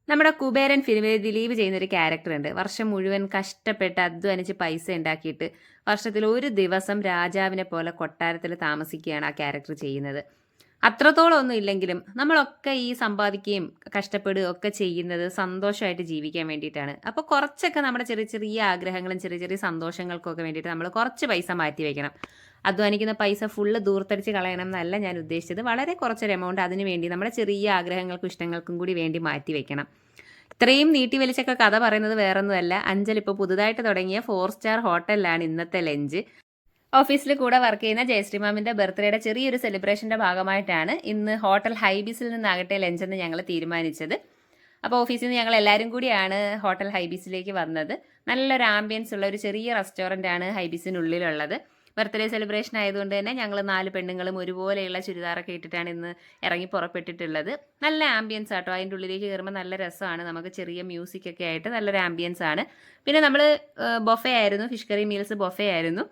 നമ്മുടെ കുബേരൻ ഫിലിമിൽ ദിലീപ് ചെയ്യുന്നൊരു ക്യാരക്ടറുണ്ട്. വർഷം മുഴുവൻ കഷ്ടപ്പെട്ട് അധ്വാനിച്ച് പൈസ ഉണ്ടാക്കിയിട്ട് വർഷത്തിൽ ഒരു ദിവസം രാജാവിനെ പോലെ കൊട്ടാരത്തിൽ താമസിക്കുകയാണ് ആ ക്യാരക്ടർ ചെയ്യുന്നത്. അത്രത്തോളം ഒന്നും ഇല്ലെങ്കിലും നമ്മളൊക്കെ ഈ സമ്പാദിക്കുകയും കഷ്ടപ്പെടുകയും ഒക്കെ ചെയ്യുന്നത് സന്തോഷമായിട്ട് ജീവിക്കാൻ വേണ്ടിയിട്ടാണ്. അപ്പോൾ കുറച്ചൊക്കെ നമ്മുടെ ചെറിയ ചെറിയ ആഗ്രഹങ്ങളും ചെറിയ ചെറിയ സന്തോഷങ്ങൾക്കൊക്കെ വേണ്ടിയിട്ട് നമ്മൾ കുറച്ച് പൈസ മാറ്റി വയ്ക്കണം. അധ്വാനിക്കുന്ന പൈസ ഫുള്ള് ദൂർത്തടിച്ച് കളയണം എന്നല്ല ഞാൻ ഉദ്ദേശിച്ചത്. വളരെ കുറച്ചൊരു എമൗണ്ട് അതിന് വേണ്ടി നമ്മുടെ ചെറിയ ആഗ്രഹങ്ങൾക്കും ഇഷ്ടങ്ങൾക്കും കൂടി വേണ്ടി മാറ്റി വെക്കണം. ഇത്രയും നീട്ടി വലിച്ചൊക്കെ കഥ പറയുന്നത് വേറൊന്നുമല്ല. അഞ്ചൽ ഇപ്പോൾ പുതുതായിട്ട് തുടങ്ങിയ 4 സ്റ്റാർ ഹോട്ടലിലാണ് ഇന്നത്തെ ലഞ്ച്. ഓഫീസിൽ കൂടെ വർക്ക് ചെയ്യുന്ന ജയശ്രീ മാമിൻ്റെ ബർത്ത്ഡേയുടെ ചെറിയൊരു സെലിബ്രേഷൻ്റെ ഭാഗമായിട്ടാണ് ഇന്ന് ഹോട്ടൽ ഹൈബീസിൽ നിന്നാകട്ടെ ലഞ്ചെന്ന് ഞങ്ങൾ തീരുമാനിച്ചത്. അപ്പോൾ ഓഫീസിൽ നിന്ന് ഞങ്ങൾ എല്ലാവരും കൂടിയാണ് ഹോട്ടൽ ഹൈബീസിലേക്ക് വന്നത്. നല്ലൊരു ആംബിയൻസ് ഉള്ള ഒരു ചെറിയ റെസ്റ്റോറൻ്റ് ആണ് ഹൈബീസിനുള്ളിലുള്ളത്. ബർത്ത്ഡേ സെലിബ്രേഷൻ ആയതുകൊണ്ട് തന്നെ ഞങ്ങൾ 4 പെണ്ണുങ്ങളും ഒരുപോലെയുള്ള ചുരിദാറൊക്കെ ഇട്ടിട്ടാണ് ഇന്ന് ഇറങ്ങി പുറപ്പെട്ടിട്ടുള്ളത്. നല്ല ആംബിയൻസ് ആട്ടോ. അതിൻ്റെ ഉള്ളിലേക്ക് കയറുമ്പോൾ നല്ല രസമാണ്. നമുക്ക് ചെറിയ മ്യൂസിക്കൊക്കെ ആയിട്ട് നല്ലൊരു ആംബിയൻസ് ആണ്. പിന്നെ നമ്മൾ ബൊഫേ ആയിരുന്നു, ഫിഷ് കറി മീൽസ് ബൊഫേ ആയിരുന്നു.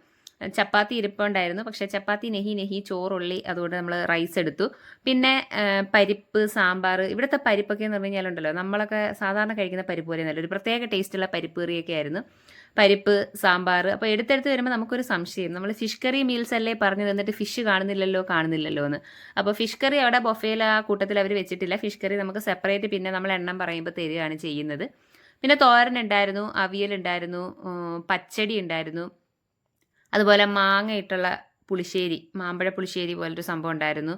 ചപ്പാത്തി ഇരിപ്പുണ്ടായിരുന്നു, പക്ഷേ ചപ്പാത്തി നെഹി ചോറുള്ളി, അതുകൊണ്ട് നമ്മൾ റൈസ് എടുത്തു. പിന്നെ പരിപ്പ്, സാമ്പാർ. ഇവിടുത്തെ പരിപ്പൊക്കെ എന്ന് പറഞ്ഞു കഴിഞ്ഞാലുണ്ടല്ലോ, നമ്മളൊക്കെ സാധാരണ കഴിക്കുന്ന പരിപ്പ് പോലെ നല്ല ഒരു പ്രത്യേക ടേസ്റ്റുള്ള പരിപ്പ് കറിയൊക്കെ ആയിരുന്നു. പരിപ്പ്, സാമ്പാർ. അപ്പോൾ എടുത്തെടുത്ത് വരുമ്പോൾ നമുക്കൊരു സംശയം, നമ്മൾ ഫിഷ് കറി മീൽസ് അല്ലേ പറഞ്ഞു തന്നിട്ട് ഫിഷ് കാണുന്നില്ലല്ലോ എന്ന്. അപ്പോൾ ഫിഷ് കറി അവിടെ ബൊഫേയിൽ ആ കൂട്ടത്തിൽ അവർ വെച്ചിട്ടില്ല. ഫിഷ് കറി നമുക്ക് സെപ്പറേറ്റ് പിന്നെ നമ്മൾ എണ്ണം പറയുമ്പോൾ തരികയാണ് ചെയ്യുന്നത്. പിന്നെ തോരൻ ഉണ്ടായിരുന്നു, അവിയൽ ഉണ്ടായിരുന്നു, പച്ചടി ഉണ്ടായിരുന്നു, അതുപോലെ മാങ്ങ ഇട്ടുള്ള പുളിശ്ശേരി, മാമ്പഴ പുളിശ്ശേരി പോലൊരു സംഭവം ഉണ്ടായിരുന്നു.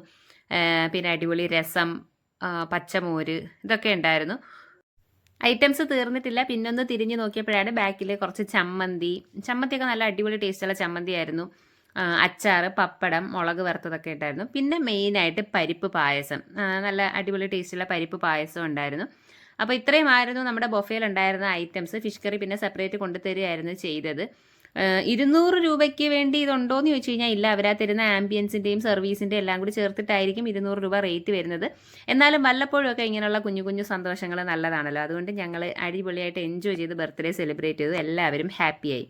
പിന്നെ അടിപൊളി രസം, പച്ചമോര്, ഇതൊക്കെ ഉണ്ടായിരുന്നു. ഐറ്റംസ് തീർന്നിട്ടില്ല. പിന്നൊന്ന് തിരിഞ്ഞ് നോക്കിയപ്പോഴാണ് ബാക്കിൽ കുറച്ച് ചമ്മന്തിയൊക്കെ നല്ല അടിപൊളി ടേസ്റ്റുള്ള ചമ്മന്തി ആയിരുന്നു. അച്ചാർ, പപ്പടം, മുളക് വറുത്തതൊക്കെ ഉണ്ടായിരുന്നു. പിന്നെ മെയിനായിട്ട് പരിപ്പ് പായസം, നല്ല അടിപൊളി ടേസ്റ്റുള്ള പരിപ്പ് പായസം ഉണ്ടായിരുന്നു. അപ്പോൾ ഇത്രയുമായിരുന്നു നമ്മുടെ ബൊഫയിൽ ഉണ്ടായിരുന്ന ഐറ്റംസ്. ഫിഷ് കറി പിന്നെ സെപ്പറേറ്റ് കൊണ്ടുതരികയായിരുന്നു ചെയ്തത്. 200 രൂപയ്ക്ക് വേണ്ടി ഇതുണ്ടോ എന്ന് ചോദിച്ചു കഴിഞ്ഞാൽ ഇല്ല. അവരാ തരുന്ന ആംബിയൻസിൻ്റെയും സർവീസിൻ്റെയും എല്ലാം കൂടി ചേർത്തിട്ടായിരിക്കും 200 രൂപ റേറ്റ് വരുന്നത്. എന്നാലും വല്ലപ്പോഴും ഒക്കെ ഇങ്ങനെയുള്ള കുഞ്ഞു കുഞ്ഞു സന്തോഷങ്ങൾ നല്ലതാണല്ലോ. അതുകൊണ്ട് ഞങ്ങൾ അടിപൊളിയായിട്ട് എൻജോയ് ചെയ്ത് ബർത്ത്ഡേ സെലിബ്രേറ്റ് ചെയ്തു. എല്ലാവരും ഹാപ്പിയായി.